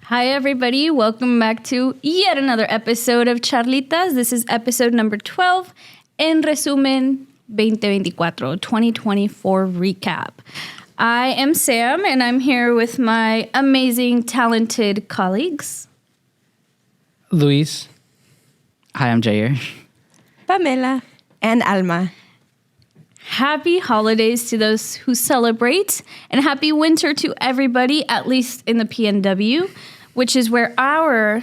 Hi, everybody. Welcome back to yet another episode of Charlitas. This is episode number 12 in Resumen 2024, 2024 recap. I am Sam, and I'm here with my amazing, talented colleagues. Luis. Hi, I'm Jair. Pamela. And Alma. Happy holidays to those who celebrate, and happy winter to everybody, at least in the PNW, which is where our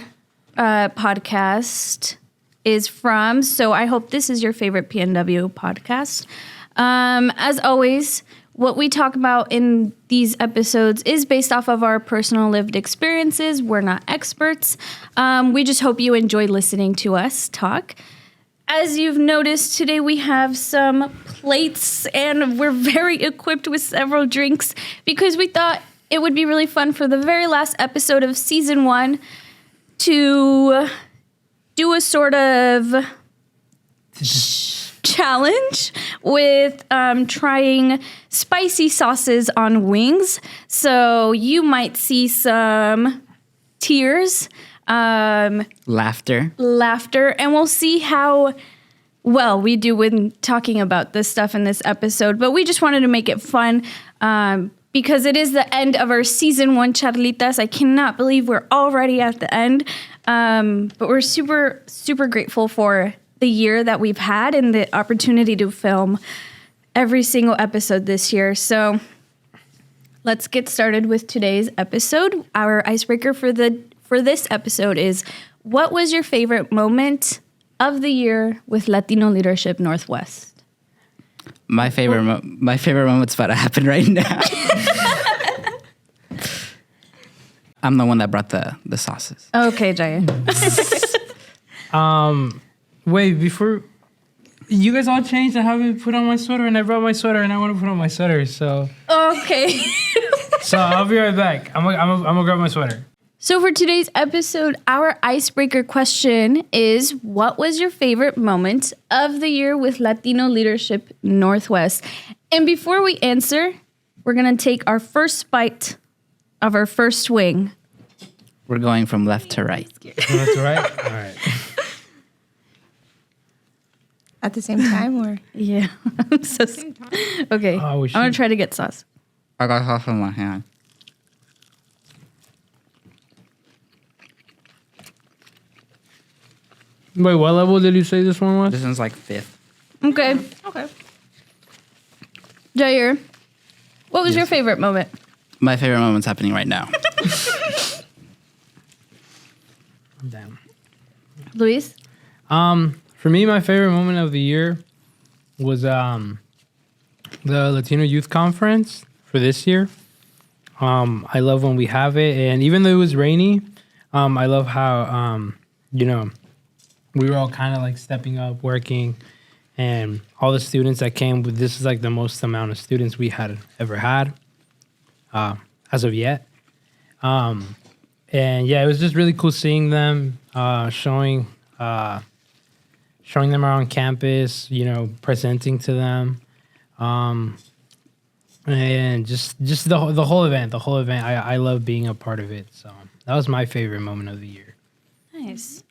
podcast is from. So I hope this is your favorite PNW podcast. As always, what we talk about in these episodes is based off of our personal lived experiences. We're not experts. We just hope you enjoy listening to us talk. As you've noticed, today we have some plates and we're very equipped with several drinks because we thought it would be really fun for the very last episode of season 1 to do a sort of challenge with trying spicy sauces on wings. So you might see some tears, Laughter, and we'll see how well we do when talking about this stuff in this episode. But we just wanted to make it fun because it is the end of our season 1 Charlitas. I cannot believe we're already at the end, but we're super, super grateful for the year that we've had and the opportunity to film every single episode this year. So let's get started with today's episode. Our icebreaker for this episode is, what was your favorite moment of the year with Latino Leadership Northwest? my favorite moment's about to happen right now. I'm the one that brought the sauces. Okay, Jaya. Wait, before you guys all changed, I haven't put on my sweater, and I brought my sweater, and I want to put on my sweater. So Okay. so I'll be right back. I'm gonna grab my sweater. So for today's episode, our icebreaker question is, what was your favorite moment of the year with Latino Leadership Northwest? And before we answer, we're going to take our first bite of our first wing. We're going from left to right. That's all right. All right. At the same time, or? Yeah. I'm so okay. Oh, I'm going to try to get sauce. I got sauce in my hand. Wait, what level did you say this one was? This one's like 5th. Okay. Okay. Jair, what was your favorite moment? My favorite moment's happening right now. Damn. Luis? For me, my favorite moment of the year was the Latino Youth Conference for this year. I love when we have it, and even though it was rainy, I love how we were all kind of like stepping up, working, and all the students that came. This is like the most amount of students we had ever had as of yet. And yeah, it was just really cool seeing them, showing them around campus, presenting to them, and just the whole event. I love being a part of it. So that was my favorite moment of the year. Nice.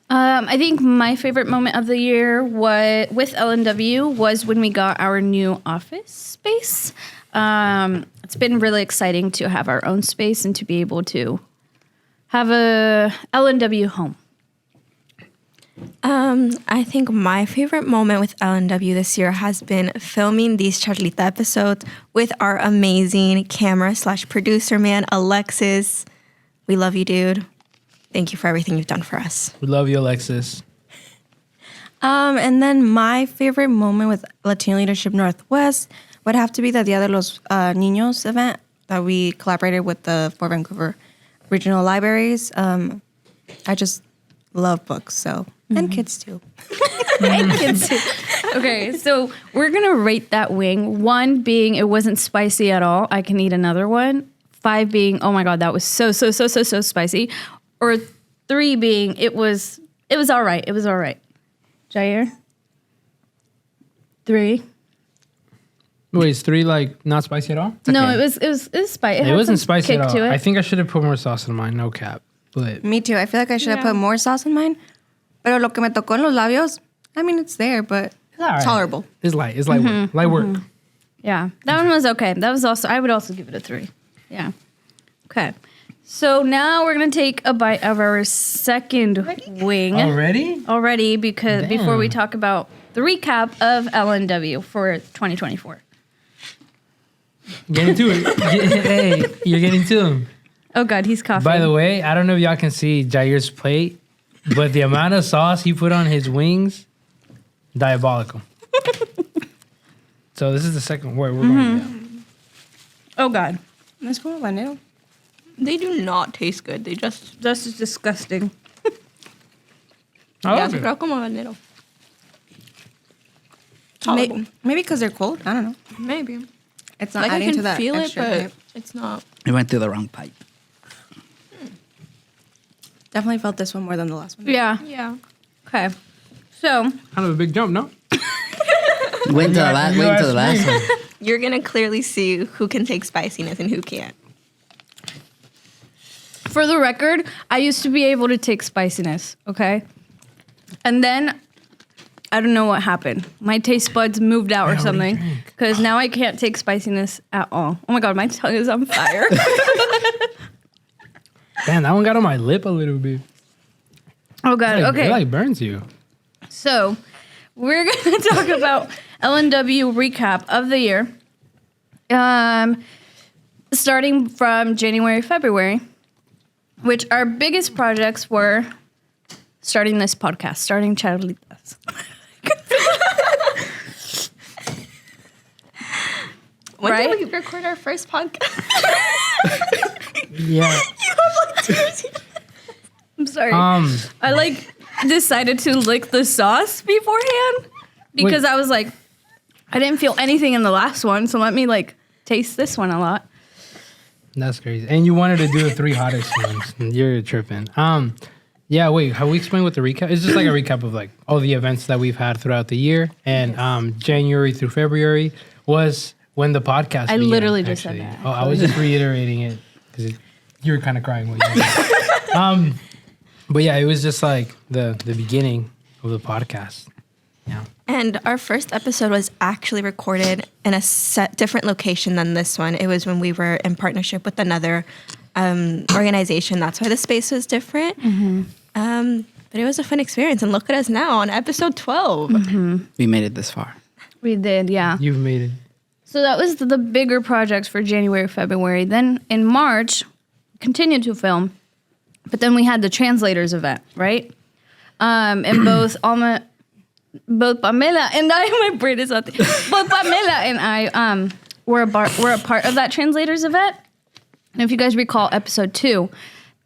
I think my favorite moment of the year with LNW was when we got our new office space. It's been really exciting to have our own space and to be able to have a LNW home. I think my favorite moment with LNW this year has been filming these Charlita episodes with our amazing camera/producer man, Alexis. We love you, dude. Thank you for everything you've done for us. We love you, Alexis. And then my favorite moment with Latino Leadership Northwest would have to be the Dia de los Niños event that we collaborated with the Fort Vancouver Regional Libraries. I just love books, so and kids too. And kids too. Okay, so we're gonna rate that wing. 1 being it wasn't spicy at all. I can eat another one. 5 being, oh my god, that was so spicy. Or 3 being it was all right. It was all right. Jair? 3. Wait, is 3 like not spicy at all? No, okay. it was spicy. It wasn't spicy kick at all. to it. I think I should have put more sauce in mine. No cap. But Me too. I feel like I should have put more sauce in mine. Pero lo que me tocó en los labios, I mean, it's there, but it's all right. tolerable. It's light. It's light work. Light work. Yeah, that one was okay. That was also, I would also give it a 3. Yeah. Okay. So now we're going to take a bite of our second wing. Already, because before we talk about the recap of LNW for 2024. Getting to it. Hey, you're getting to him. Oh, God, he's coughing. By the way, I don't know if y'all can see Jair's plate, but the amount of sauce he put on his wings, diabolical. So this is the second word we're going to get. Oh, God. Es como habanero. They do not taste good. They just... This is disgusting. I Yeah, love se it. queda como habanero. Tolerable. Maybe because they're cold. I don't know. Maybe. It's not Like, I adding to can that feel it, extra but bite. it's not... It went through the wrong pipe. Definitely felt this one more than the last one. Yeah. Yeah. Okay. So, Kind of a big jump, no? Went to the last one. You're going to clearly see who can take spiciness and who can't. for the record, I used to be able to take spiciness, okay? And then I don't know what happened. My taste buds moved out or something because now I can't take spiciness at all. Oh my God, my tongue is on fire. Damn, that one got on my lip a little bit. Oh God, okay. It like burns you. So we're going to talk about LNW recap of the year. Starting from January, February, which our biggest projects were starting this podcast, starting Charlitas. When Right? did we record our first podcast? Yeah. I'm sorry. Um. I decided to lick the sauce beforehand because Wait. I was like, I didn't feel anything in the last one, so let me taste this one a lot. That's crazy. And you wanted to do the 3 hottest ones. You're tripping. Yeah, wait, have we explained what the recap? It's just like a recap of all the events that we've had throughout the year. And January through February was when the podcast began, literally just said actually. that, Oh, I was just reiterating it because you were kind of crying when you said but yeah, it was just like the beginning of the podcast. Yeah. And our first episode was actually recorded in a different location than this one. It was when we were in partnership with another organization. That's why the space was different. But it was a fun experience. And look at us now on episode 12. We made it this far. We did, yeah. You've made it. So that was the bigger projects for January, February. Then in March, continued to film, but then we had the translators event, right? And both Pamela and I, my brain is out there. Both Pamela and I were a part of that translators event. And if you guys recall episode 2,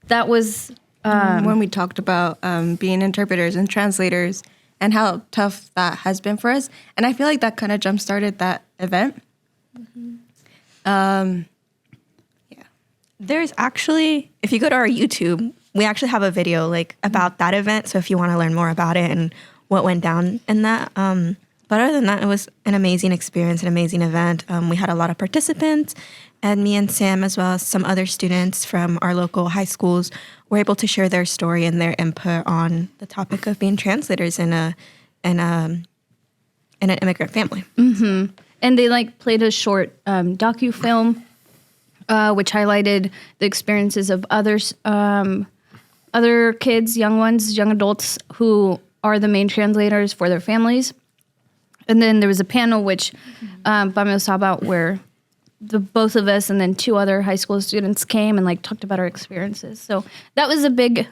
that was when we talked about being interpreters and translators and how tough that has been for us. And I feel like that kind of jump-started that event. Yeah. There's actually, if you go to our YouTube, we actually have a video about that event. So if you want to learn more about it and what went down in that. But other than that, it was an amazing experience, an amazing event. We had a lot of participants, and me and Sam, as well as some other students from our local high schools, were able to share their story and their input on the topic of being translators in an immigrant family. and they played a short docu-film which highlighted the experiences of others, other kids, young ones, young adults who are the main translators for their families. And then there was a panel which Pamela saw about where both of us and then 2 other high school students came and talked about our experiences. So that was a big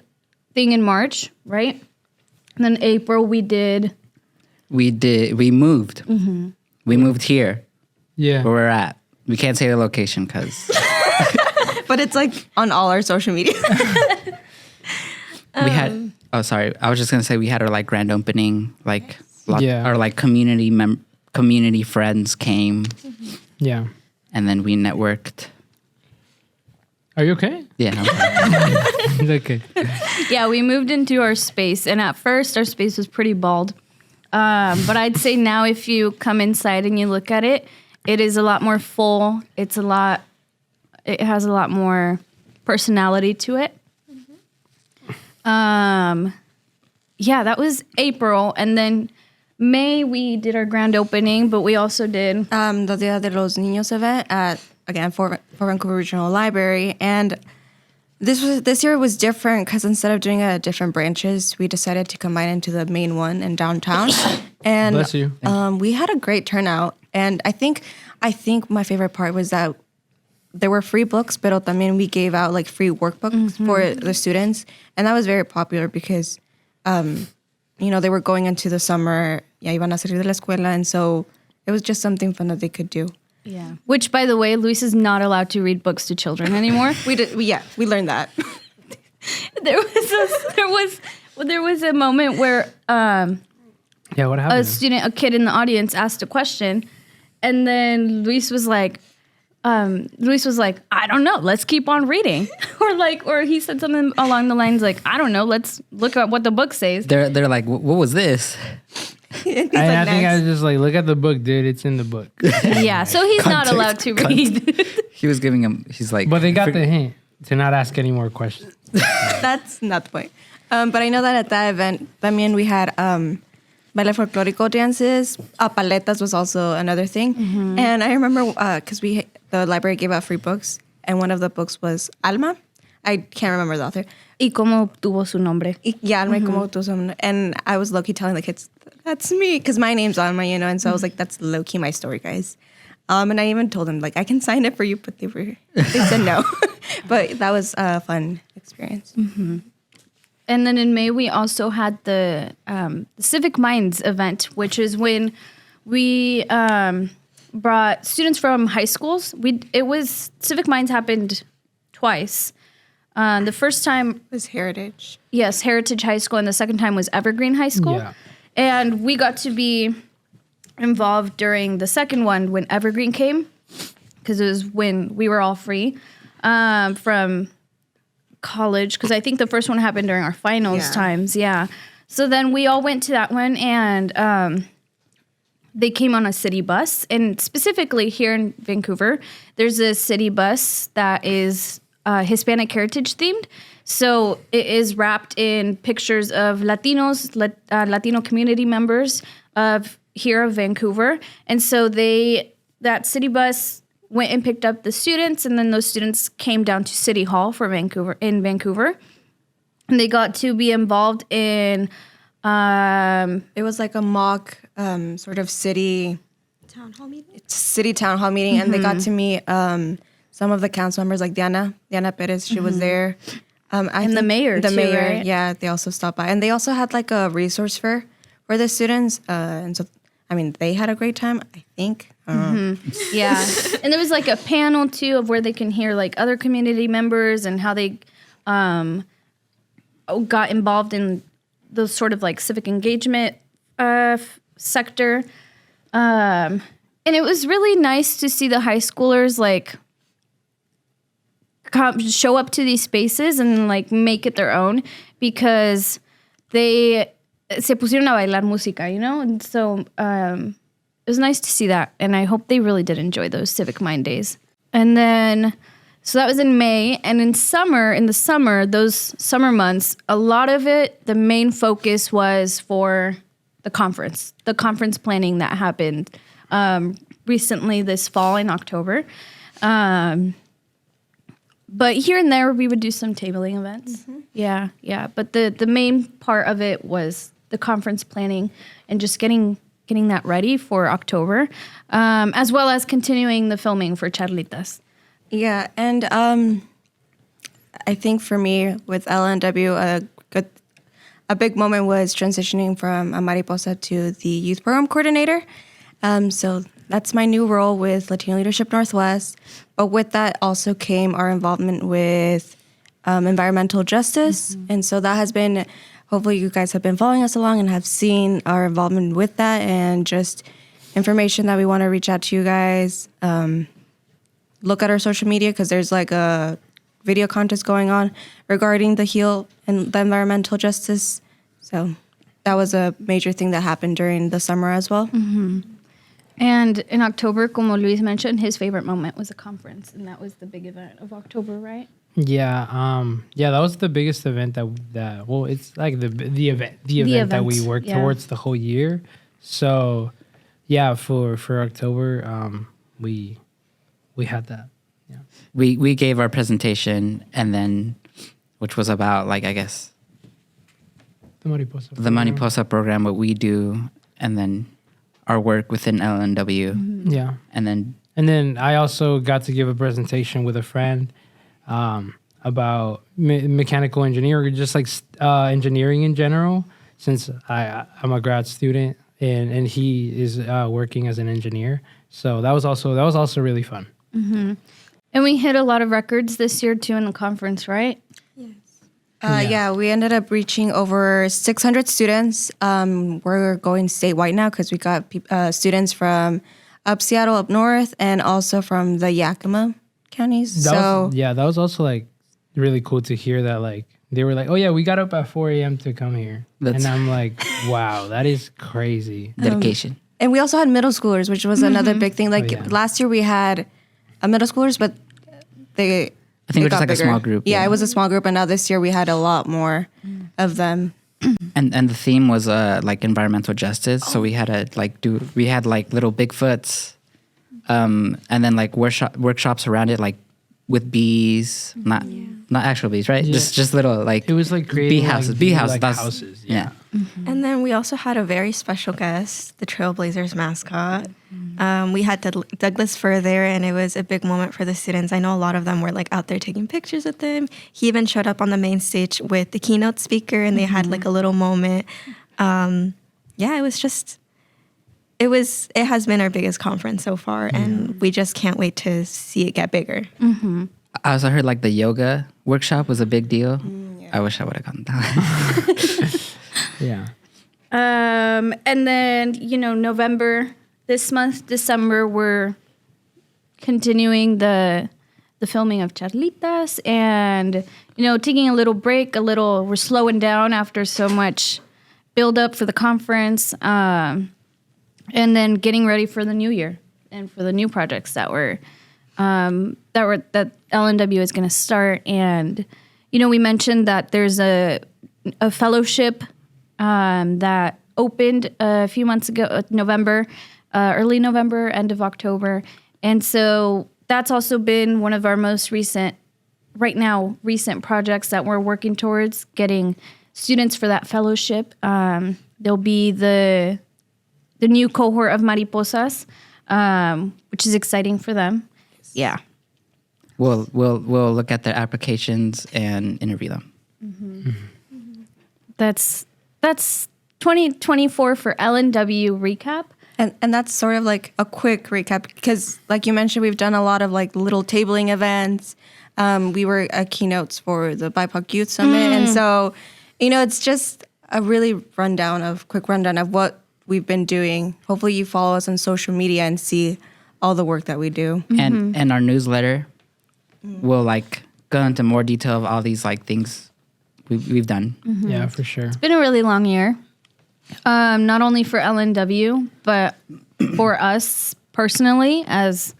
thing in March, right? And then April we moved. We moved here Yeah. where we're at. We can't say the location because But it's on all our social media. we had. Oh, sorry. I was just gonna say we had our grand opening. Yeah. Our community friends came, Yeah. and then we networked. Are you okay? Yeah. I'm fine. Okay. Yeah, we moved into our space, and at first our space was pretty bald. But I'd say now if you come inside and you look at it, It is a lot more full. It has a lot more personality to it. Yeah, that was April. And then May, we did our grand opening, but we also did... the Dia de los Niños event at, again, for Vancouver Regional Library. And this year was different because instead of doing it at different branches, we decided to combine into the main one in downtown. And Bless you. We had a great turnout. And I think my favorite part was that there were free books, but también we gave out like free workbooks for the students. And that was very popular because... they were going into the summer, iban a salir de la escuela, and so it was just something fun that they could do. Yeah. Which, by the way, Luis is not allowed to read books to children anymore. We learned that. There was a moment where What happened? a kid in the audience asked a question, and then Luis was like, I don't know, let's keep on reading. or he said something along the lines like, I don't know, let's look at what the book says. They're like, what was this? I think I was just like, look at the book, dude. It's in the book. Yeah, so he's not allowed to read. He was giving him, he's like... But they got the hint to not ask any more questions. That's not the point. But I know that at that event, también we had baile folklórico dances. Paletas was also another thing. And I remember because the library gave out free books, and one of the books was Alma. I can't remember the author. Y cómo tuvo su nombre. Alma y cómo tuvo su nombre. And I was low-key telling the kids, that's me, because my name's Alma, and so I was like, that's low-key my story, guys. And I even told them, like, I can sign it for you, but they said no. But that was a fun experience. And then in May, we also had the Civic Minds event, which is when we brought students from high schools. Civic Minds happened twice. The first time was Heritage. Yes, Heritage High School, and the second time was Evergreen High School. Yeah. And we got to be involved during the second one when Evergreen came, because it was when we were all free from college, because I think the first one happened during our finals times. Yeah. So then we all went to that one, and they came on a city bus. And specifically here in Vancouver, there's a city bus that is Hispanic heritage themed. So it is wrapped in pictures of Latinos, Latino community members of Vancouver. And so that city bus went and picked up the students, and then those students came down to City Hall in Vancouver. And they got to be involved in... it was like a mock sort of city town hall meeting, and they got to meet some of the council members, like Diana Perez. She was there. And the mayor, too, right? Yeah, they also stopped by. And they also had like a resource fair for the students. And so, I mean, they had a great time, I think. Yeah. And there was like a panel, too, of where they can hear like other community members and how they got involved in the sort of like civic engagement sector. And it was really nice to see the high schoolers like show up to these spaces and like make it their own, because they se pusieron a bailar música, and so it was nice to see that, and I hope they really did enjoy those Civic Mind days. And then so that was in May, and in the summer, those summer months, a lot of it, the main focus was for the conference planning that happened recently this fall in October. But here and there, we would do some tabling events. Yeah. But the main part of it was the conference planning and just getting that ready for October, as well as continuing the filming for Charlitas. Yeah, and I think for me with LNW, a big moment was transitioning from a mariposa to the youth program coordinator. So that's my new role with Latino Leadership Northwest. But with that also came our involvement with environmental justice. And so that has been, hopefully you guys have been following us along and have seen our involvement with that, and just information that we want to reach out to you guys. Look at our social media, because there's like a video contest going on regarding the HEAL and the environmental justice. So that was a major thing that happened during the summer as well. And in October, como Luis mentioned, his favorite moment was a conference, and that was the big event of October, right? Yeah, that was the biggest event that well, it's like the event that we worked towards the whole year. So, yeah, for October, we had that. Yeah, We gave our presentation, and then, which was about, like, I guess, the Mariposa program, what we do, and then our work within LNW. Mm-hmm. Yeah, And then I also got to give a presentation with a friend about mechanical engineering, just like engineering in general, since I'm a grad student and he is working as an engineer. So that was also really fun. Mm-hmm. And we hit a lot of records this year too in the conference, right? Yeah, we ended up reaching over 600 students. We're going statewide now because we got students from up Seattle, up north, and also from the Yakima counties. That was also like really cool to hear that, like, they were like, oh yeah, we got up at 4 a.m. to come here. And I'm like, wow, that is crazy. dedication. And we also had middle schoolers, which was another big thing. Like last year we had middle schoolers, but I think it was just like bigger. A small group. Yeah, it was a small group, and now this year we had a lot more of them. And the theme was like environmental justice. So we had little Bigfoots, and then like workshops around it, like with bees, not actual bees, right? Yeah. Just little, like, It was like creating bee houses. like That's- houses. Yeah. And then we also had a very special guest, the Trailblazers mascot. We had Douglas Fur there, and it was a big moment for the students. I know a lot of them were like out there taking pictures with him. He even showed up on the main stage with the keynote speaker, and they had like a little moment. It was just, it has been our biggest conference so far, and we just can't wait to see it get bigger. I also heard like the yoga workshop was a big deal. I wish I would have gone that. Yeah. And then, November, this month, December, we're continuing the filming of Charlitas and, taking a little break, we're slowing down after so much build up for the conference, and then getting ready for the new year and for the new projects that LNW is going to start. And, we mentioned that there's a fellowship that opened a few months ago, November, early November, end of October. And so that's also been one of our most recent projects that we're working towards getting students for that fellowship. There'll be the new cohort of Mariposas, which is exciting for them. Yeah. We'll look at their applications and interview them. That's 2024 for LNW recap. And that's sort of like a quick recap because, like you mentioned, we've done a lot of like little tabling events. We were keynotes for the BIPOC Youth Summit. And so, it's just a really quick rundown of what we've been doing. Hopefully you follow us on social media and see all the work that we do. And our newsletter will like go into more detail of all these like things we've done. Yeah, for sure. It's been a really long year, not only for LNW, but for us personally as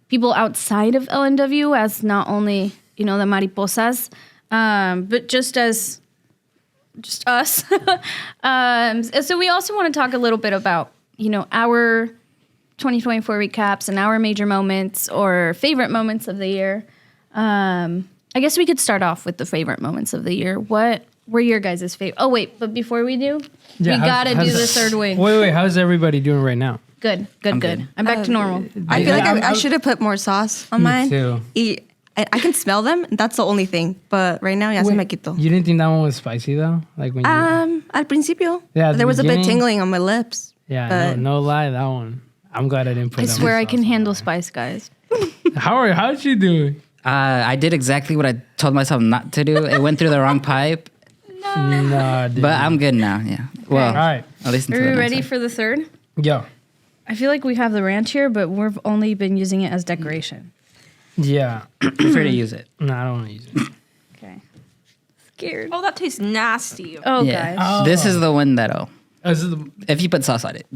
people outside of LNW, as not only, the Mariposas, but just us. So we also want to talk a little bit about, our 2024 recaps and our major moments or favorite moments of the year. I guess we could start off with the favorite moments of the year. What were your guys' favorite? Oh, wait, but before we do, we got to do the third wing. Wait, how's everybody doing right now? Good. I'm back to normal. I feel like I should have put more sauce on mine. Too. I can smell them. That's the only thing. But right now, ya se me quitó. You didn't think that one was spicy though? Like when you... Al principio, Yeah, at the there was a bit beginning. tingling on my lips. Yeah, but no lie, that one. I'm glad I didn't put I that swear much I can sauce on handle there. spice, guys. How'd you do it? I did exactly what I told myself not to do. It went through the wrong pipe, No, dude. but I'm good now. Yeah. Well, All right. at least Are until we the ready next for the third? Yo. I feel like we have the ranch here, but we've only been using it as decoration. Yeah. one. Prefer to use it. No, I don't want to use it. Okay. Scared. Oh, that tastes nasty. Oh, Yeah. guys. This is the one that'll. This is the... If you put sauce on it.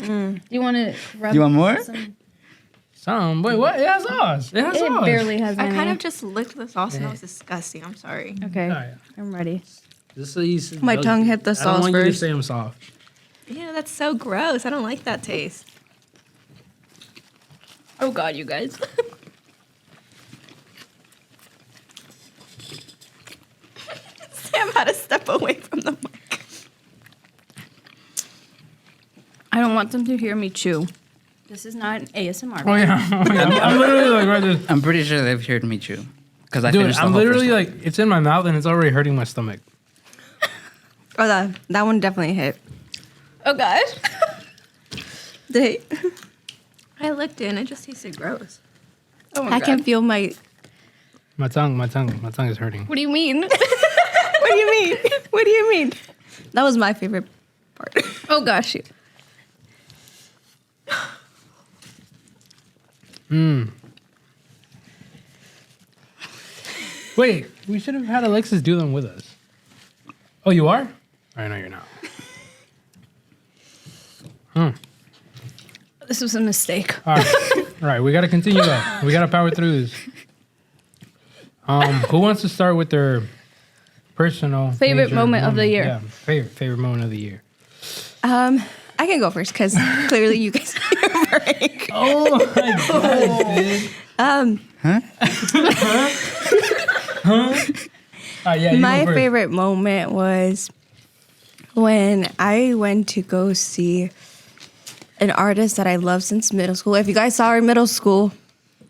Do you want to rub You want more? Some. Wait, what? It has sauce. It has It sauce. barely has I any. kind of just licked the sauce and it was disgusting. I'm sorry. Okay, All right. I'm ready. Just so you see- My tongue hit the I sauce don't want you to first. say I'm soft. Yeah, that's so gross. I don't like that taste. Oh God, you guys. Sam had to step away from the mic. I don't want them to hear me chew. This is not an ASMR. Oh yeah. I'm literally like right there. I'm pretty sure they've heard me chew. Because I Dude, finished the I'm whole literally first like, it's in my mouth and it's already hurting my stomach. Oh, that one definitely hit. Oh God. They, I licked it and it just tasted gross. Oh my I God. can feel my. My tongue is hurting. What do you mean? What do you mean? What do you mean? That was my favorite part. Oh gosh. Wait, we should have had Alexis do them with us. Oh, you are? I know you're not. This was a mistake. All right, we got to continue though. We got to power through this. Who wants to start with their personal Favorite major moment of the year? Yeah, favorite moment of the year. I can go first because clearly you guys need a break. Oh my god, dude. Yeah, you My go first. favorite moment was when I went to go see an artist that I love since middle school. If you guys saw our middle school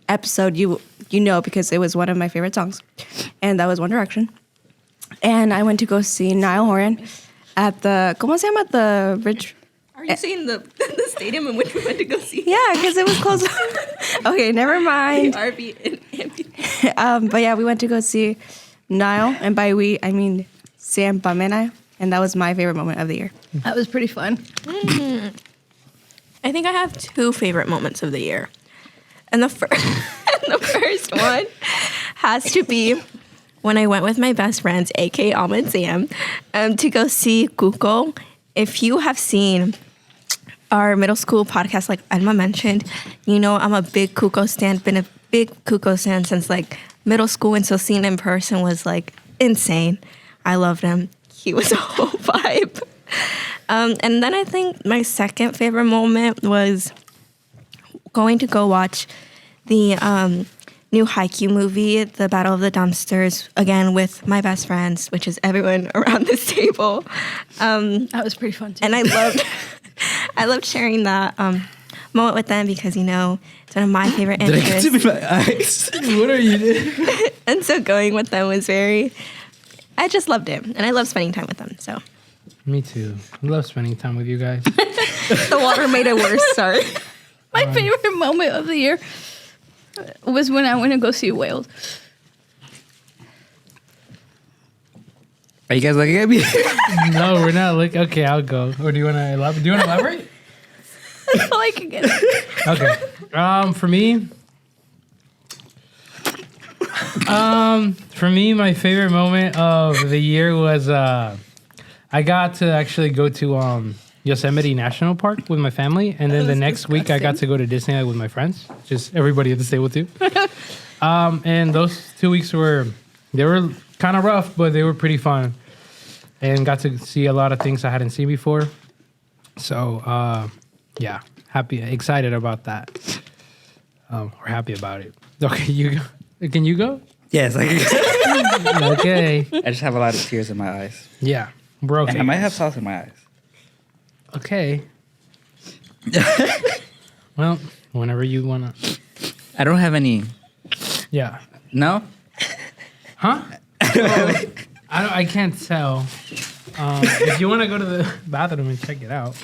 episode, you know because it was one of my favorite songs, and that was One Direction. And I went to go see Niall Horan at the ¿Cómo se llama? The Ridge. Are you saying the stadium in which we went to go see? Yeah, because it was close. Okay, never mind. RV in But yeah, we went to go see Niall, and by we I mean Sam Pamena, and that was my favorite moment of the year. That was pretty fun. I think I have two favorite moments of the year. And the first one has to be when I went with my best friends, aka Alma and Sam, to go see Cuco. If you have seen our middle school podcast, like Alma mentioned, you know I'm a big Cuco stan, been a big Cuco stan since like middle school, and so seeing him in person was like insane. I loved him. He was a whole vibe. And then I think my second favorite moment was going to go watch the new Haikyuu movie, The Battle of the Dumpsters, again with my best friends, which is everyone around this table. That was pretty fun too. And I loved sharing that moment with them because, you know, it's one of my favorite Did I get interests. to be my eyes? What are you doing? And so going with them was I just loved it. And I love spending time with them. So Me too. I love spending time with you guys. The water made it worse. Sorry. My favorite moment of the year was when I went to go see Wales. Are you guys looking at me? No, we're not. Okay, I'll go. Or do you want to elaborate? Do you want to elaborate? That's all I could get. Okay. For me, my favorite moment of the year was I got to actually go to Yosemite National Park with my family, and then the next week I got to go to Disneyland with my friends, just everybody at the table too. And those 2 weeks were kind of rough, but they were pretty fun, and got to see a lot of things I hadn't seen before. So yeah, excited about that. We're happy about it. Okay, you go. Can you go? Yes, I can. Okay. I just have a lot of tears in my eyes. Yeah, we're okay. And I might have sauce in my eyes. Okay. Well, whenever you wanna. I don't have any. Yeah. No? Huh? I can't tell. If you want to go to the bathroom and check it out.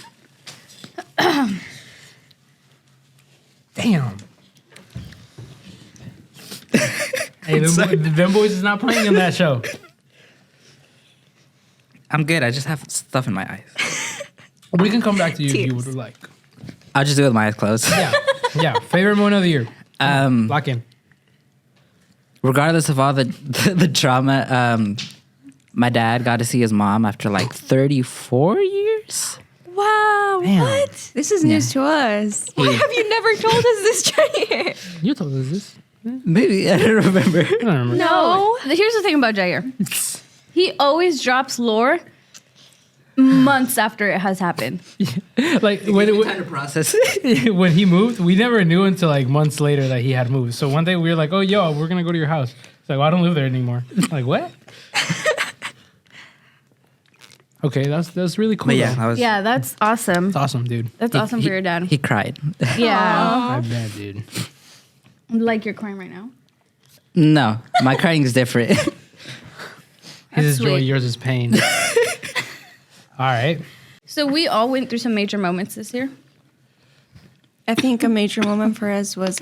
Damn. Hey, them boys is not playing in that show. I'm good. I just have stuff in my eyes. We can come back to you if you Tears. would like. I'll just do it with my eyes closed. Yeah. Favorite moment of the year. Lock in. Regardless of all the drama, my dad got to see his mom after like 34 years. What? Wow. Damn. What? This is news to us. Why have you never told us this, Jair? You told us this. Maybe I don't remember. I don't remember. No. Here's the thing about Jair. He always drops lore months after it has happened. Like Time to process. when he moved, we never knew until like months later that he had moved. So one day we were like, "Oh, yo, we're gonna go to your house." It's like, well, I don't live there anymore. Like, what? Okay, that's really cool. But yeah, though. that was Yeah, that's awesome. That's awesome, dude. That's awesome for your dad. He cried. Yeah. I bet, dude. Like you're crying right now. No, my crying is different. His is joy, sweet. yours is pain. All right. So we all went through some major moments this year. I think a major moment for us was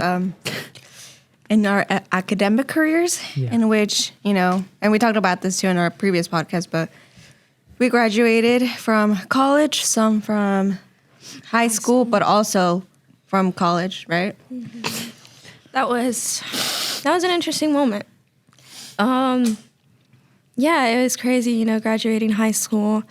in our academic careers, Yeah. in which, and we talked about this too in our previous podcast, but we graduated from college, some from high school, but also from college, right? That was an interesting moment. Yeah, it was crazy, graduating high school.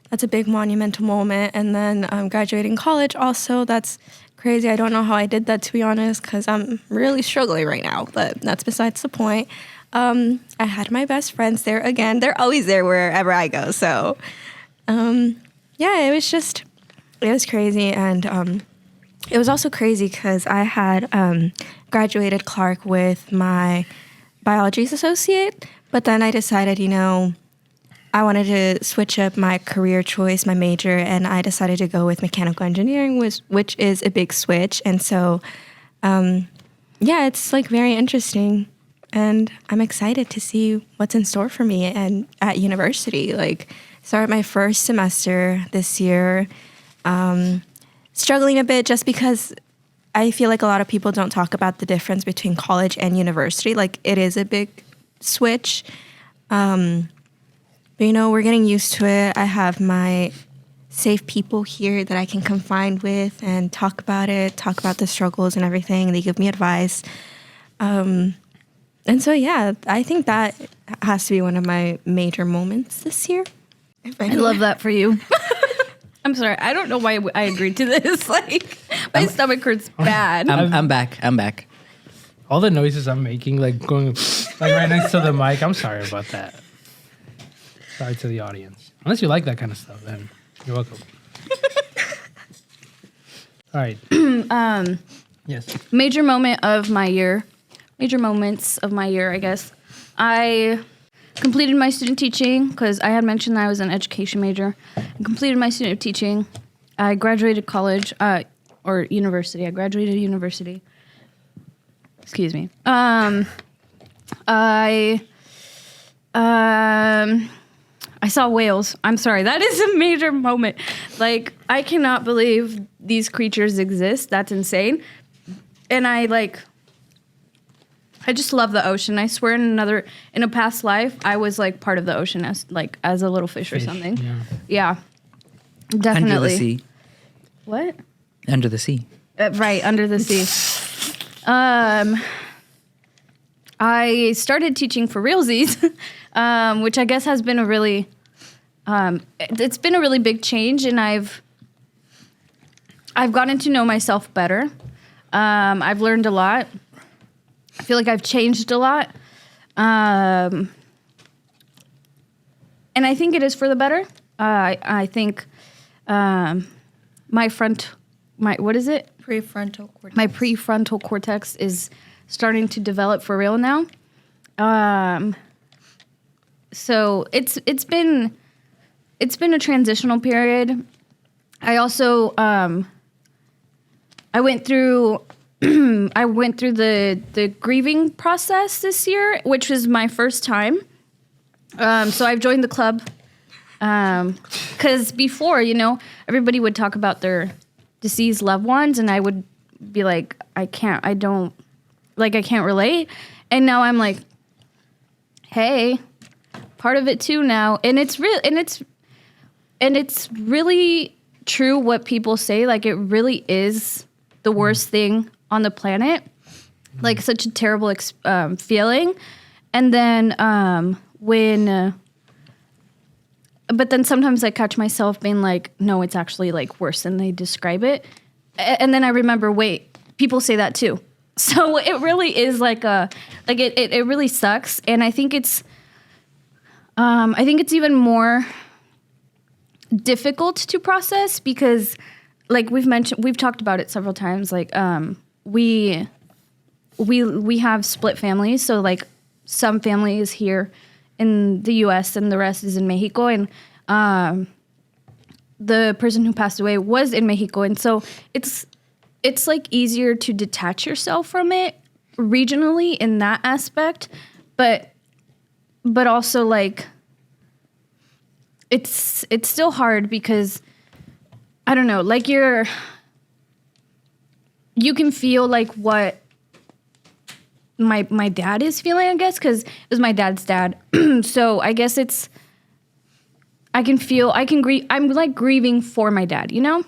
That's a big monumental moment. And then graduating college also, that's crazy. I don't know how I did that, to be honest, because I'm really struggling right now, but that's besides the point. I had my best friends there again. They're always there wherever I go. So, yeah, it was crazy. And it was also crazy because I had graduated Clark with my biology's associate, but then I decided, I wanted to switch up my career choice, my major, and I decided to go with mechanical engineering, which is a big switch. And so, yeah, it's like very interesting. And I'm excited to see what's in store for me and at university. Like, start my first semester this year. Struggling a bit just because I feel like a lot of people don't talk about the difference between college and university. Like, it is a big switch. But, we're getting used to it. I have my safe people here that I can confide with and talk about the struggles and everything. They give me advice. And so, yeah, I think that has to be one of my major moments this year. I love that for you. I'm sorry. I don't know why I agreed to this. Like, my stomach hurts bad. I'm back. All the noises I'm making, like going like right next to the mic. I'm sorry about that. Sorry to the audience. Unless you like that kind of stuff, then you're welcome. All right. Yes. Major moment of my year. Major moments of my year, I guess. I completed my student teaching because I had mentioned that I was an education major. I completed my student teaching. I graduated college or university. I graduated university. Excuse me. I saw whales. I'm sorry. That is a major moment. Like, I cannot believe these creatures exist. That's insane. And I just love the ocean. I swear in a past life, I was like part of the ocean as a little fish or something. Yeah. Definitely. Under the sea. What? Under the sea. Right, under the sea. I started teaching for realsies, which I guess has been a really, it's been a really big change, and I've gotten to know myself better. I've learned a lot. I feel like I've changed a lot. And I think it is for the better. I think what is it? Prefrontal cortex. My prefrontal cortex is starting to develop for real now. So it's been a transitional period. I also I went through the grieving process this year, which was my first time. So I've joined the club because before, everybody would talk about their deceased loved ones, and I would be like, I can't relate. And now I'm like, hey, part of it too now. And it's real, and it's really true what people say. Like, it really is the worst thing on the planet. Like, such a terrible feeling. And then when but then sometimes I catch myself being like, no, it's actually like worse than they describe it. And then I remember, wait, people say that too. So it really is like it really sucks. And I think it's even more difficult to process because like we've talked about it several times. Like we have split families. So like some family is here in the US and the rest is in Mexico. And the person who passed away was in Mexico. And so it's like easier to detach yourself from it regionally in that aspect, but also like it's still hard because I don't know, like you can feel like what my dad is feeling, I guess, because it was my dad's dad. So I guess I can grieve. I'm like grieving for my dad, you know?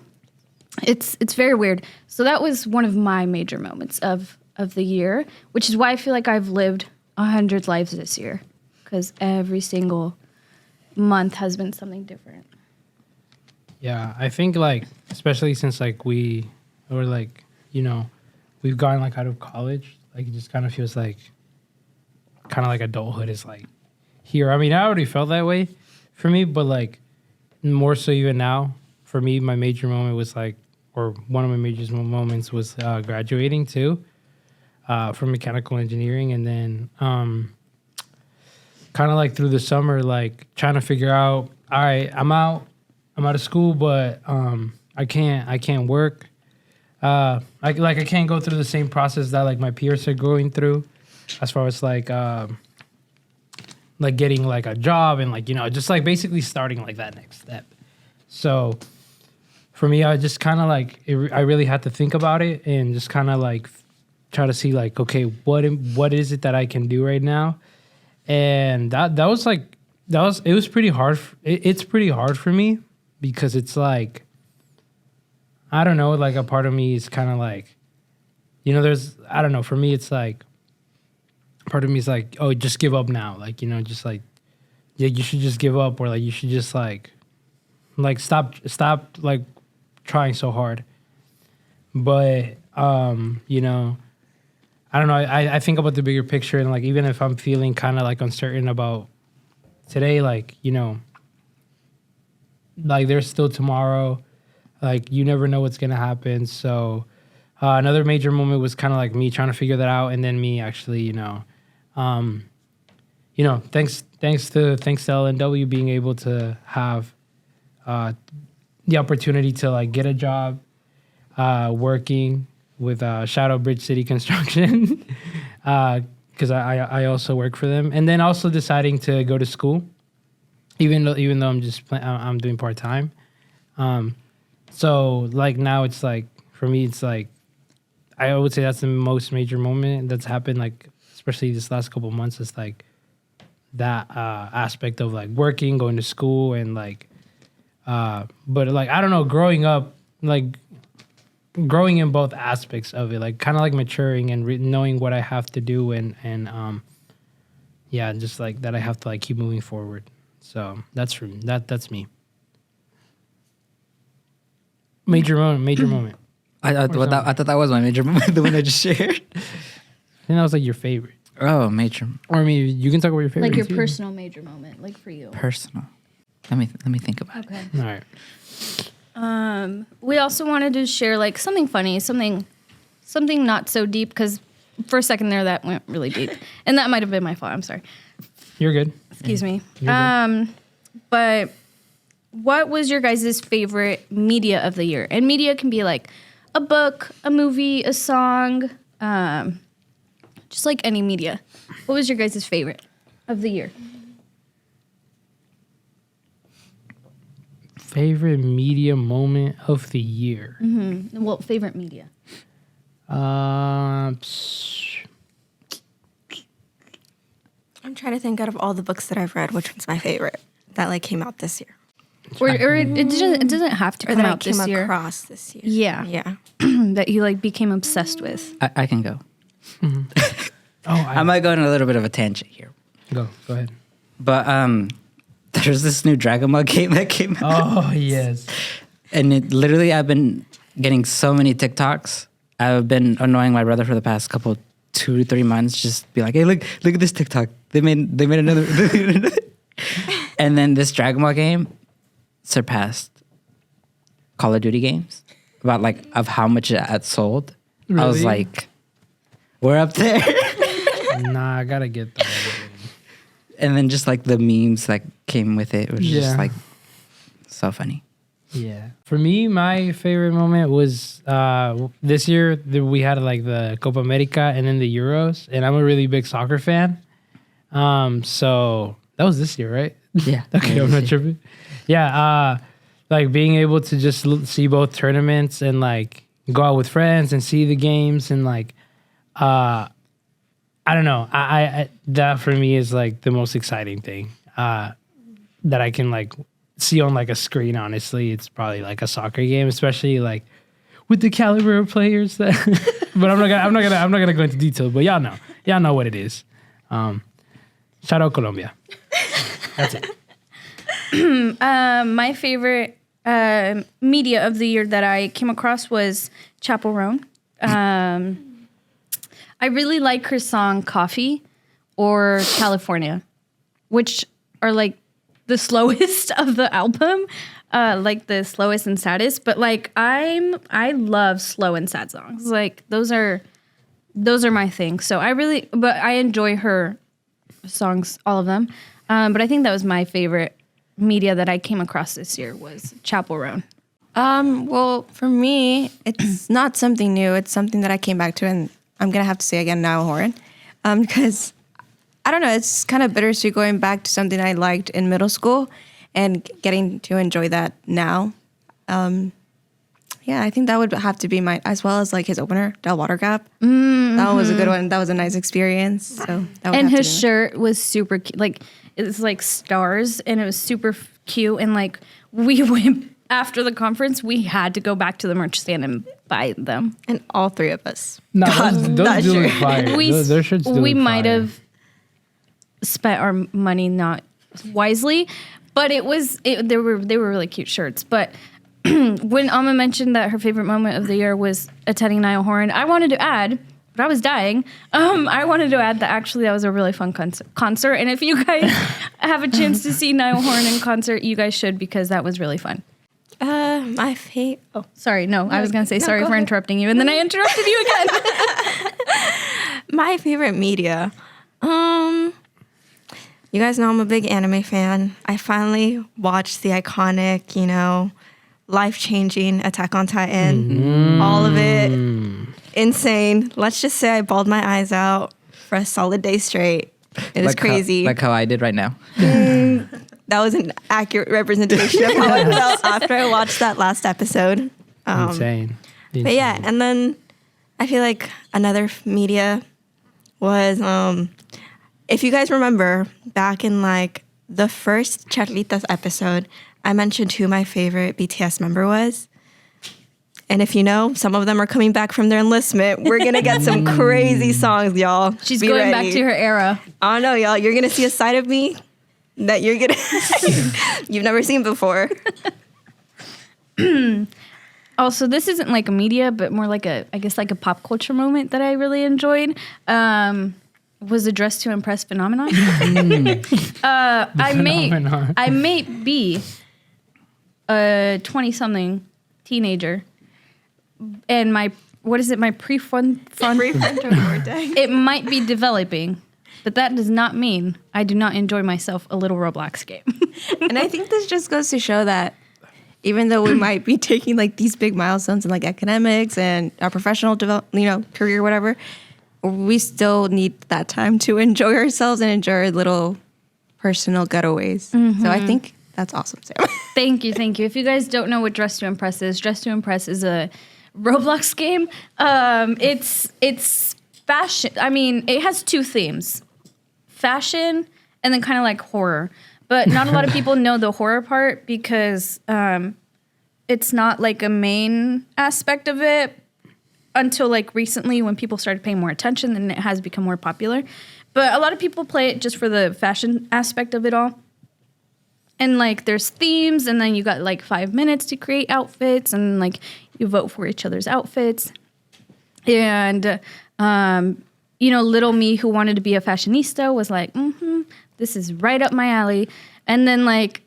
It's very weird. So that was one of my major moments of the year, which is why I feel like I've lived 100 lives this year, because every single month has been something different. Yeah, I think like especially since like we were like, you know, we've gone like out of college, like it just kind of feels like kind of like adulthood is like here. I mean, I already felt that way for me, but like more so even now for me, my major moment was like, or one of my major moments was graduating too from mechanical engineering, and then kind of like through the summer, like trying to figure out, all right, I'm out of school, but I can't work. I can't go through the same process that like my peers are going through, as far as like getting like a job and like, you know, just like basically starting like that next step. So for me, I just kind of like I really had to think about it and just kind of like try to see like, okay, what is it that I can do right now? And it was pretty hard. It's pretty hard for me because it's like, I don't know, like a part of me is kind of like, you know, I don't know, for me, it's like, part of me is like, oh, just give up now. Like, you know, just like, yeah, you should just give up, or like, you should just like stop like trying so hard. But, you know, I don't know. I think about the bigger picture, and like, even if I'm feeling kind of like uncertain about today, like, you know, like there's still tomorrow. Like, you never know what's going to happen. So another major moment was kind of like me trying to figure that out. And then me actually, thanks to LNW being able to have the opportunity to like get a job working with Shadow Bridge City Construction, because I also work for them. And then also deciding to go to school, even though I'm doing part-time. So like now it's like, for me, it's like, I would say that's the most major moment that's happened, like, especially this last couple of months, is like that aspect of like working, going to school, and like, but like, I don't know, growing up, like growing in both aspects of it, like kind of like maturing and knowing what I have to do, and yeah, just like that I have to like keep moving forward. So that's me. Major moment. I thought that was my major moment, the one I just shared. And that was like your favorite. Oh, major. Or I mean, you can talk about your favorite. Like your too. personal major moment, like for you. Personal. Let me think about Okay. All right. We also wanted to share like something funny, something not so deep, because for a second there that went really deep, and that might have been my fault. I'm sorry. You're good. Excuse me. You're good. But what was your guys' favorite media of the year? And media can be like a book, a movie, a song, just like any media. What was your guys' favorite of the year? Favorite media moment of the year. Mm-hmm. Well, favorite media. I'm trying to think out of all the books that I've read, which one's my favorite that like came out this year, Or it doesn't have to or come that out I came this year. across this year. Yeah. Yeah. That you like became obsessed with. I can go. Oh, I might go on a little bit of a tangent here. Go ahead. But there's this new Dragon Ball game that came out. Oh yes. And it literally, I've been getting so many TikToks. I've been annoying my brother for the past 2 to 3 months. Just be like, hey, look at this TikTok. They made another. And then this Dragon Ball game surpassed Call of Duty games about like of how much it had sold. Really? I was like, we're up there. Nah, I gotta get that. And then just like the memes that came with it was Yeah. just like so funny. Yeah. For me, my favorite moment was this year we had like the Copa America and then the Euros, and I'm a really big soccer fan. So that was this year, right? Yeah. Okay, I'm not tripping. Yeah, like being able to just see both tournaments and like go out with friends and see the games and like, I don't know. I that for me is like the most exciting thing that I can like see on like a screen. Honestly, it's probably like a soccer game, especially like with the caliber of players that. But I'm not gonna go into detail. But y'all know what it is. Shout out Colombia. That's it. My favorite media of the year that I came across was Chaperone. I really like her song Coffee or California, which are like the slowest of the album, like the slowest and saddest. But like I love slow and sad songs. Like those are my thing. So I enjoy her songs, all of them. But I think that was my favorite media that I came across this year was Chaperone. Well, for me, it's not something new. It's something that I came back to, and I'm gonna have to say again now, Horan, because I don't know. It's kind of bittersweet going back to something I liked in middle school and getting to enjoy that now. Yeah, I think that would have to be my, as well as like his opener, Del Water Gap. Mm-hmm. That was a good one. That was a nice experience. So that would And have his to be shirt was super cute. Like it's like stars, and it was super cute. And like we went after the conference, we had to go back to the merch stand and buy them. And all three of us. No, got those that do look shirt. fire. Their shirts do We look might fire. have spent our money not wisely, but they were really cute shirts. But when Alma mentioned that her favorite moment of the year was attending Niall Horan, I wanted to add, but I was dying. I wanted to add that actually that was a really fun concert. And if you guys have a chance to see Niall Horan in concert, you guys should, because that was really fun. My favorite. Oh, Sorry, I was going to say sorry go for ahead. interrupting you, and then I interrupted you again. my favorite media. You guys know I'm a big anime fan. I finally watched the iconic, life-changing Attack on Titan. All of it. Insane. Let's just say I bawled my eyes out for a solid day straight. It is crazy. Like how I did right now. That was an accurate representation of how I felt after I watched that last episode. Insane. But yeah, and then I feel like another media was, if you guys remember, back in like the first Charlitas episode, I mentioned who my favorite BTS member was. And if you know, some of them are coming back from their enlistment. We're going to get some crazy songs, y'all. She's Be going ready. back to her era. I don't know, y'all. You're going to see a side of me that you're going to, you've never seen before. Also, this isn't like a media, but more like a pop culture moment that I really enjoyed. Was a Dress to Impress phenomenon. I may be a 20-something teenager, and my prefrontal cortex. It might be developing, but that does not mean I do not enjoy myself a little Roblox game. And I think this just goes to show that even though we might be taking like these big milestones in like academics and our professional career, whatever, we still need that time to enjoy ourselves and enjoy our little personal getaways. Mm-hmm. So I think that's awesome, Sam. Thank you. If you guys don't know what Dress to Impress is a Roblox game. It's fashion. I mean, it has two themes: fashion and then kind of like horror. But not a lot of people know the horror part because it's not like a main aspect of it until like recently when people started paying more attention, then it has become more popular. But a lot of people play it just for the fashion aspect of it all. and like there's themes, and then you got like 5 minutes to create outfits, and like you vote for each other's outfits. And little me who wanted to be a fashionista was like, this is right up my alley. And then like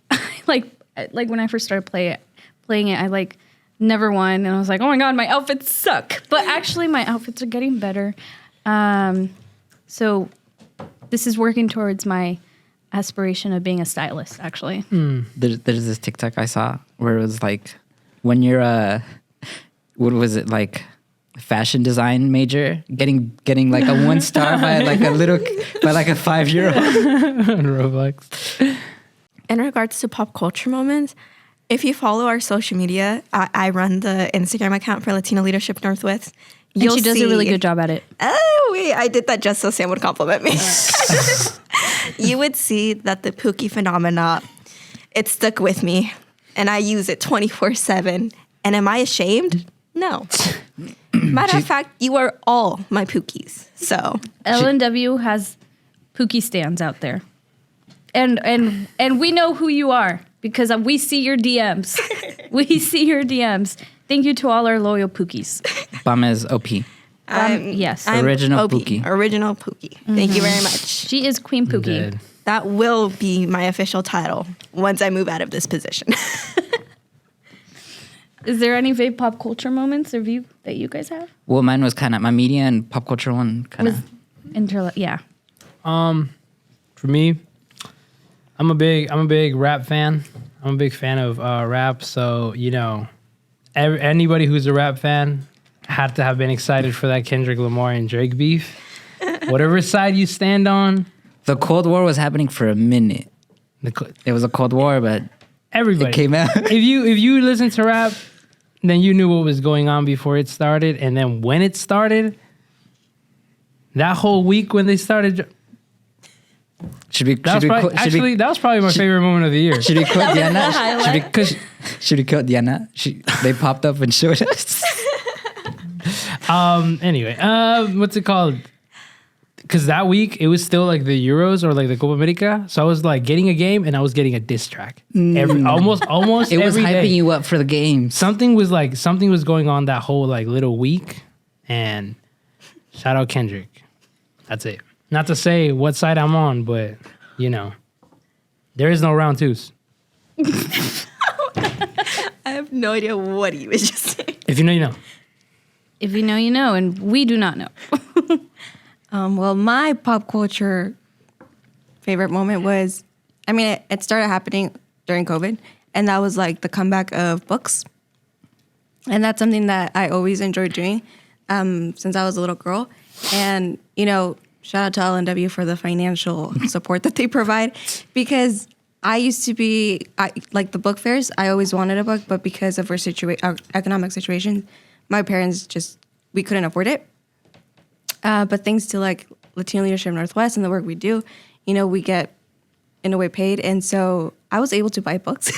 like when I first started playing it, I like never won, and I was like, oh my god, my outfits suck. But actually my outfits are getting better. So this is working towards my aspiration of being a stylist, actually. There's this TikTok I saw where it was like, when you're what was it, like fashion design major, getting like a 1 star by like a 5-year-old on Roblox. In regards to pop culture moments, if you follow our social media, I run the Instagram account for Latino Leadership Northwest. And she does a really good job at it. Oh, wait, I did that just so Sam would compliment me. You would see that the Pookie phenomena, it stuck with me, and I use it 24/7. And am I ashamed? No. Matter of fact, you are all my Pookies. So LNW has Pookie stands out there. And we know who you are because we see your DMs. We see your DMs. Thank you to all our loyal Pookies. Bama is OP. Yes. I'm Original OP, Pookie. Original Pookie. Thank you very much. She is Queen Pookie. Dead. That will be my official title once I move out of this position. Is there any vague pop culture moments that you guys have? Well, mine was kind of, my media and pop culture one kind of. Yeah. For me, I'm a big rap fan. I'm a big fan of rap. So, anybody who's a rap fan had to have been excited for that Kendrick Lamar and Drake beef. Whatever side you stand on. The Cold War was happening for a minute. It was a Cold War, but everybody it came out. if you listen to rap, then you knew what was going on before it started. And then when it started, that whole week when they started... That was probably my favorite moment of the year. Should we quote Diana? Should we quote Diana? They popped up and showed us. Anyway, what's it called? Because that week it was still like the Euros or like the Copa America, so I was like getting a game and I was getting a diss track. Almost It was every hyping day. you up for the games. Something was going on that whole like little week, and shout out Kendrick. That's it. Not to say what side I'm on, but there is no round twos. I have no idea what he was just saying. If you know, you know. If you know, you know, and we do not know. Well, my pop culture favorite moment was, it started happening during COVID, and that was like the comeback of books. And that's something that I always enjoyed doing since I was a little girl. And, shout out to LNW for the financial support that they provide, because I used to be, like the book fairs, I always wanted a book, but because of our economic situation, my parents we couldn't afford it. But thanks to like Latino Leadership Northwest and the work we do, we get in a way paid. And so I was able to buy books.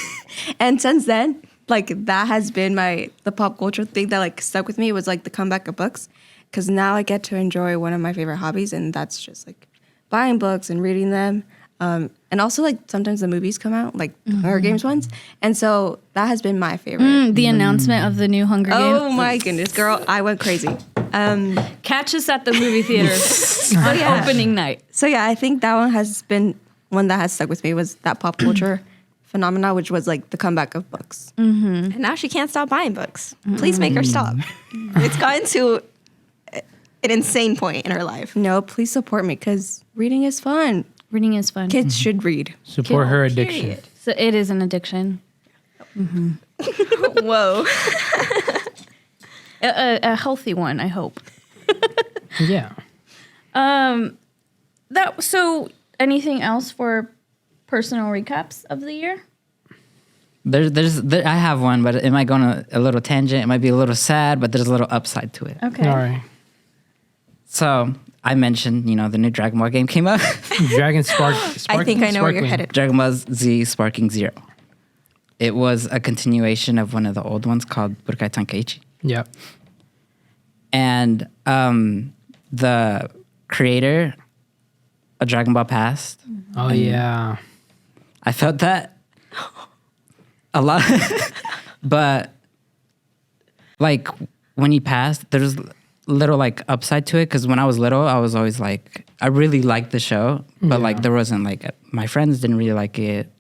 And since then, like that has been the pop culture thing that like stuck with me, was like the comeback of books. Because now I get to enjoy one of my favorite hobbies, and that's just like buying books and reading them. And also like sometimes the movies come out, like Hunger Games ones. And so that has been my favorite. The announcement of the new Hunger Games. Oh my goodness, girl, I went crazy. Catch us at the movie theater on opening night. So yeah, I think that one has been one that has stuck with me, was that pop culture phenomena, which was like the comeback of books. And now she can't stop buying books. Please make her stop. It's gotten to an insane point in her life. No, please support me, because reading is fun. Reading is fun. Kids should read. Support her addiction. Period. So it is an addiction. Whoa. A healthy one, I hope. Yeah. So anything else for personal recaps of the year? I have one, but it might go on a little tangent. It might be a little sad, but there's a little upside to it. Okay. All right. So I mentioned, the new Dragon Ball game came out. I think I know where you're headed. Dragon Ball Z Sparking Zero. It was a continuation of one of the old ones called Budokai Tenkaichi. Yep. And the creator of Dragon Ball passed. Oh, yeah. I felt that. A lot. But like when he passed, there's little like upside to it, because when I was little, I was always like, I really liked the show, but like there wasn't like, my friends didn't really like it,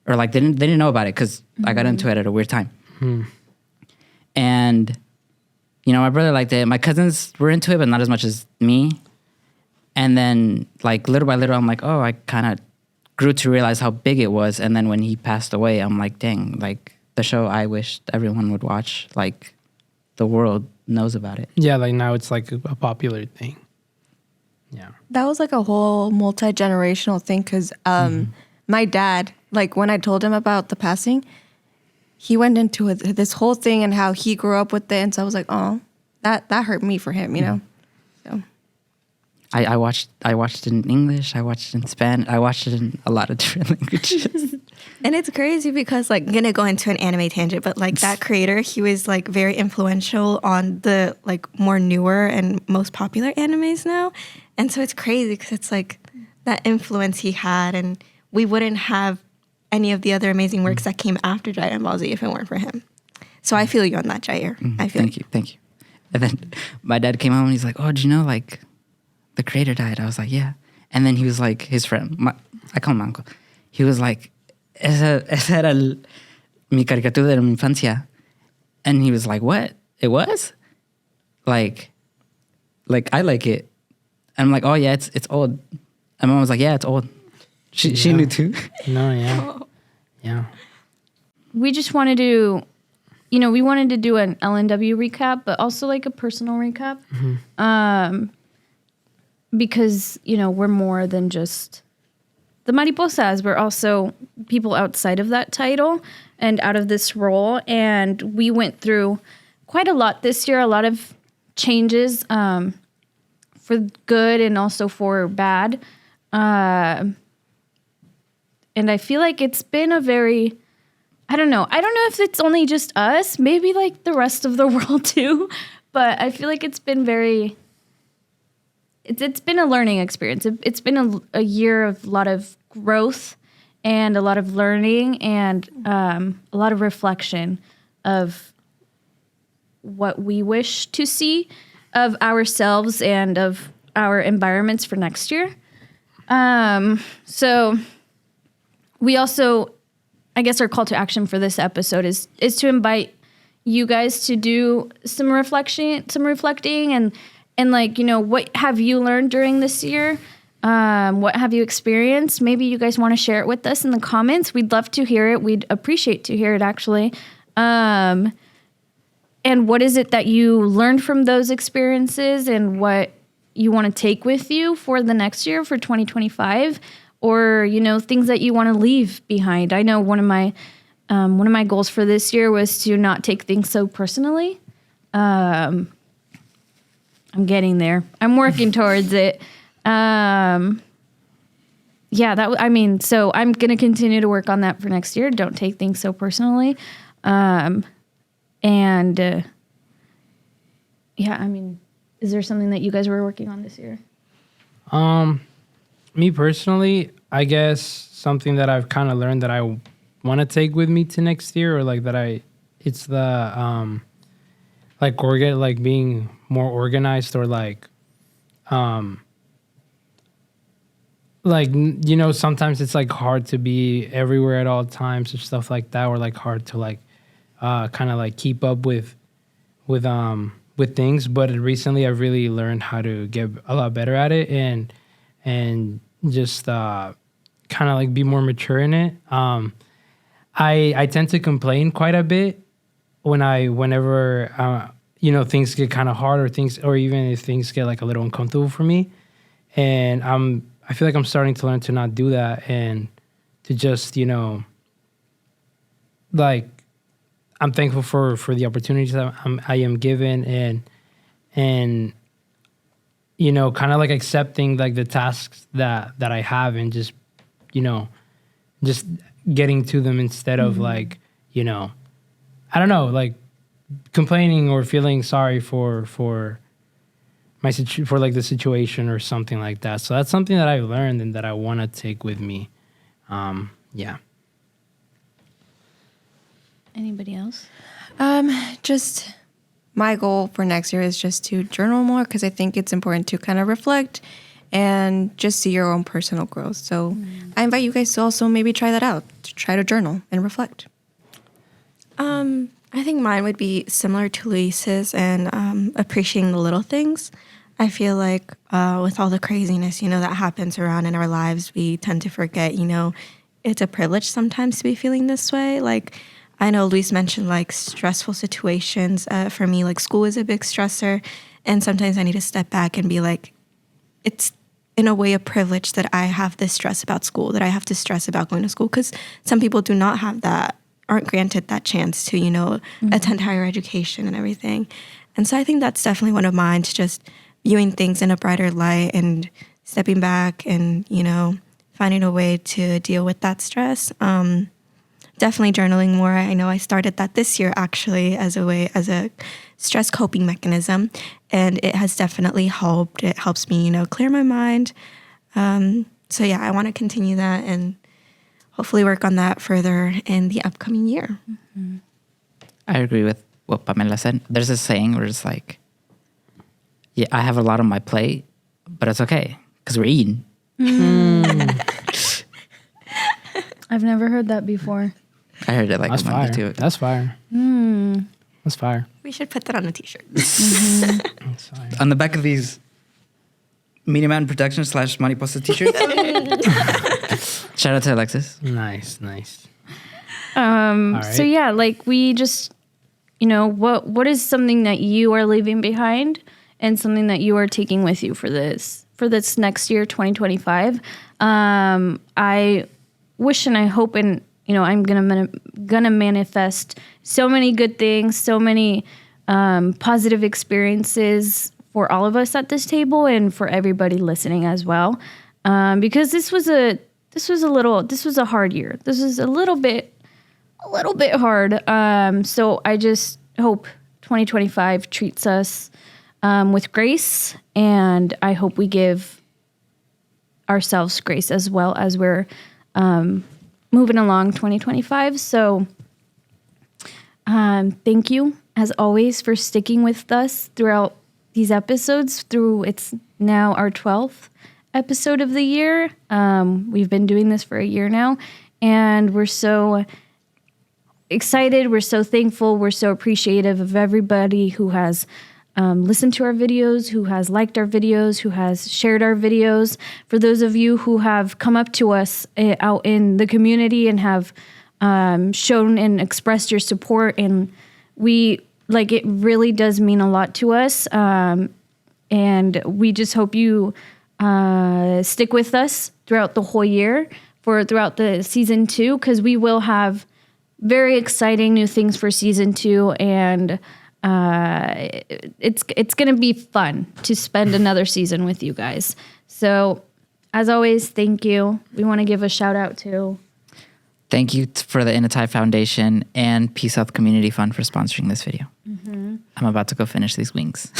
or like they didn't know about it, because I got into it at a weird time. And you know, my brother liked it, my cousins were into it, but not as much as me. And then like little by little, I'm like, oh, I kind of grew to realize how big it was. And then when he passed away, I'm like, dang, like the show I wished everyone would watch, like the world knows about it. Yeah, like now it's like a popular thing. Yeah. That was like a whole multi-generational thing, because my dad, like when I told him about the passing, he went into this whole thing and how he grew up with it. And so I was like, oh, that hurt me for him, you know? So I watched it in English, I watched it in Spanish, I watched it in a lot of different languages. And it's crazy because, like, I'm gonna go into an anime tangent, but like that creator, he was like very influential on the like more newer and most popular animes now. And so it's crazy because it's like that influence he had, and we wouldn't have any of the other amazing works that came after Dragon Ball Z if it weren't for him. So I feel you on that, Jair. I feel Thank you. And then my dad came home and he's like, oh, do you know, like, the creator died? I was like, yeah. And then he was like, his friend, I call him uncle. He was like, esa era mi caricatura de mi infancia. And he was like, what? It was? Like I like it. And I'm like, oh yeah, it's old. And mom was like, yeah, it's old. She knew too. No, yeah. Yeah. We just wanted to, we wanted to do an LNW recap, but also like a personal recap. Because, we're more than just the Mariposas. We're also people outside of that title and out of this role. And we went through quite a lot this year, a lot of changes for good and also for bad. And I feel like it's been a very, I don't know if it's only just us, maybe like the rest of the world too, but I feel like it's been it's been a learning experience. It's been a year of a lot of growth and a lot of learning and a lot of reflection of what we wish to see of ourselves and of our environments for next year. So we also, I guess our call to action for this episode is to invite you guys to do some reflecting and like, what have you learned during this year? What have you experienced? Maybe you guys want to share it with us in the comments. We'd love to hear it. We'd appreciate to hear it, actually. And what is it that you learned from those experiences and what you want to take with you for the next year, for 2025? Or, things that you want to leave behind. I know one of my goals for this year was to not take things so personally. I'm getting there. I'm working towards it. So I'm going to continue to work on that for next year. Don't take things so personally. Is there something that you guys were working on this year? Me personally, I guess something that I've kind of learned that I want to take with me to next year, or like it's the being more organized, or sometimes it's like hard to be everywhere at all times or stuff like that, or like hard to kind of like keep up with things. But recently I've really learned how to get a lot better at it and just kind of like be more mature in it. I tend to complain quite a bit whenever things get kind of hard, or even if things get like a little uncomfortable for me. And I feel like I'm starting to learn to not do that, and to just, like, I'm thankful for the opportunities that I am given, and kind of like accepting like the tasks that I have, and just getting to them instead of like, I don't know, like complaining or feeling sorry for like the situation or something like that. So that's something that I've learned and that I want to take with me. Yeah. Anybody else? Just my goal for next year is just to journal more because I think it's important to kind of reflect and just see your own personal growth. So I invite you guys to also maybe try that out, to try to journal and reflect. I think mine would be similar to Luis's and appreciating the little things. I feel like with all the craziness, that happens around in our lives, we tend to forget, it's a privilege sometimes to be feeling this way. Like, I know Luis mentioned like stressful situations. For me, like school is a big stressor. And sometimes I need to step back and be like, it's in a way a privilege that I have this stress about school, that I have to stress about going to school. Because some people do not have that, aren't granted that chance to, attend higher education and everything. And so I think that's definitely one of mine, to just viewing things in a brighter light and stepping back and, finding a way to deal with that stress. Definitely journaling more. I know I started that this year actually as a stress coping mechanism, and it has definitely helped. It helps me, clear my mind. So yeah, I want to continue that and hopefully work on that further in the upcoming year. Mm-hmm. I agree with what Pamela said. There's a saying where it's like, yeah, I have a lot on my plate, but it's okay because we're eating. I've never heard that before. I heard it like That's a month or fire. two. That's fire. That's fire. We should put that on a t-shirt. That's fire. On the back of these Media Man Production / Mariposa t-shirts. Shout out to Alexis. Nice. So yeah, like we just, what is something that you are leaving behind and something that you are taking with you for this next year, 2025. I wish and I hope and, I'm gonna manifest so many good things, so many positive experiences for all of us at this table and for everybody listening as well. Because this was a hard year. This was a little bit hard. So I just hope 2025 treats us with grace, and I hope we give ourselves grace as well as we're moving along 2025. So thank you as always for sticking with us throughout these episodes. It's now our 12th episode of the year. We've been doing this for a year now, and we're so excited. We're so thankful. We're so appreciative of everybody who has listened to our videos, who has liked our videos, who has shared our videos. For those of you who have come up to us out in the community and have shown and expressed your support, and it really does mean a lot to us. And we just hope you stick with us throughout the whole year, throughout the season 2, because we will have very exciting new things for season 2, and it's going to be fun to spend another season with you guys. So, as always, thank you. We want to give a shout out to... Thank you for the Inatai Foundation and Peace Health Community Fund for sponsoring this video. Mm-hmm. I'm about to go finish these wings.